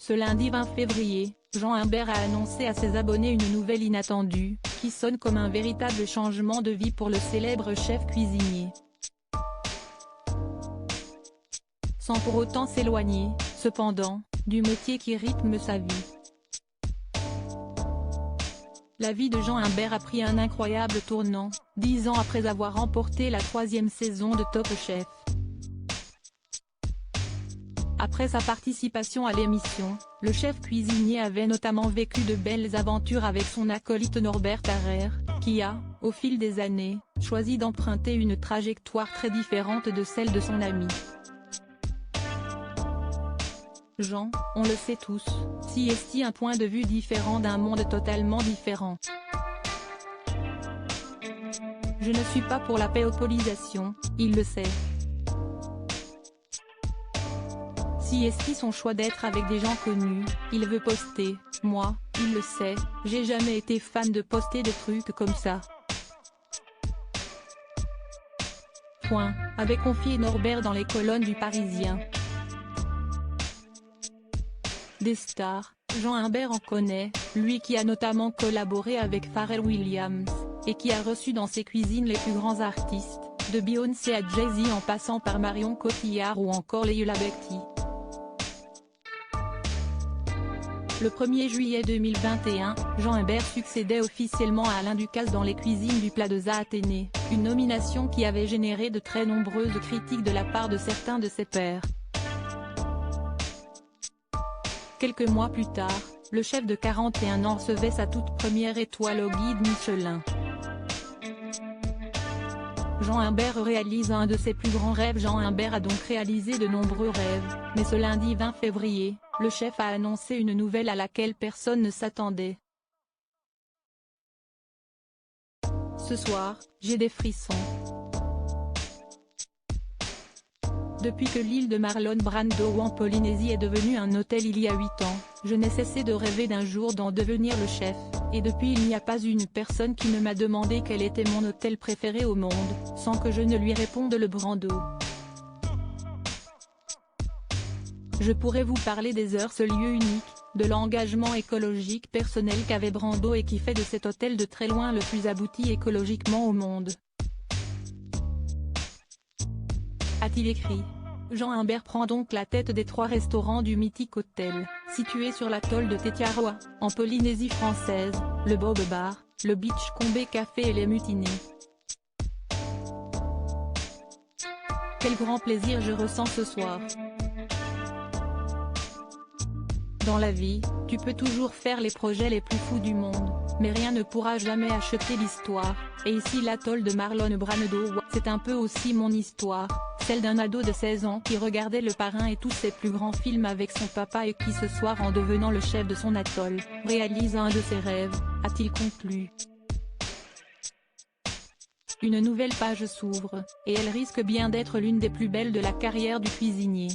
Ce lundi 20 février, Jean Humbert a annoncé à ses abonnés une nouvelle inattendue, qui sonne comme un véritable changement de vie pour le célèbre chef cuisinier. Sans pour autant s'éloigner, cependant, du métier qui rythme sa vie. La vie de Jean Humbert a pris un incroyable tournant, 10 ans après avoir remporté la 3e saison de Top Chef. Après sa participation à l'émission, le chef cuisinier avait notamment vécu de belles aventures avec son acolyte Norbert Harrer, qui a, au fil des années, choisi d'emprunter une trajectoire très différente de celle de son ami. Jean, on le sait tous, si est un point de vue différent d'un monde totalement différent. Je ne suis pas pour la paupérisation, il le sait. Si est son choix d'être avec des gens connus, il veut poster, moi, il le sait, j'ai jamais été fan de poster des trucs comme ça. Point, avait confié Norbert dans les colonnes du Parisien. Des stars, Jean Humbert en connaît, lui qui a notamment collaboré avec Pharrell Williams, et qui a reçu dans ses cuisines les plus grands artistes, de Beyoncé à Jay-Z en passant par Marion Cotillard ou encore Leila Bekti. Le 1er juillet 2021, Jean Humbert succédait officiellement à Alain Ducasse dans les cuisines du Plaza Athénée, une nomination qui avait généré de très nombreuses critiques de la part de certains de ses pairs. Quelques mois plus tard, le chef de 41 ans recevait sa toute première étoile au guide Michelin. Jean Humbert réalise un de ses plus grands rêves. Jean Humbert a donc réalisé de nombreux rêves, mais ce lundi 20 février, le chef a annoncé une nouvelle à laquelle personne ne s'attendait. Ce soir, j'ai des frissons. Depuis que l'île de Marlon Brando en Polynésie est devenue un hôtel il y a 8 ans, je n'ai cessé de rêver d'un jour d'en devenir le chef, et depuis il n'y a pas une personne qui ne m'a demandé quel était mon hôtel préféré au monde, sans que je ne lui réponde le Brando. Je pourrais vous parler des heures, ce lieu unique, de l'engagement écologique personnel qu'avait Brando et qui fait de cet hôtel de très loin le plus abouti écologiquement au monde. A-t-il écrit. Jean Humbert prend donc la tête des 3 restaurants du mythique hôtel, situé sur l'atoll de Tetiaroa, en Polynésie française, le Bob Bar, le Beachcombe Café et les Mutinées. Quel grand plaisir je ressens ce soir. Dans la vie, tu peux toujours faire les projets les plus fous du monde, mais rien ne pourra jamais acheter l'histoire, et ici l'atoll de Marlon Brando, c'est un peu aussi mon histoire, celle d'un ado de 16 ans qui regardait Le Parrain et tous ses plus grands films avec son papa et qui ce soir en devenant le chef de son atoll, réalise un de ses rêves, a-t-il conclu. Une nouvelle page s'ouvre, et elle risque bien d'être l'une des plus belles de la carrière du cuisinier.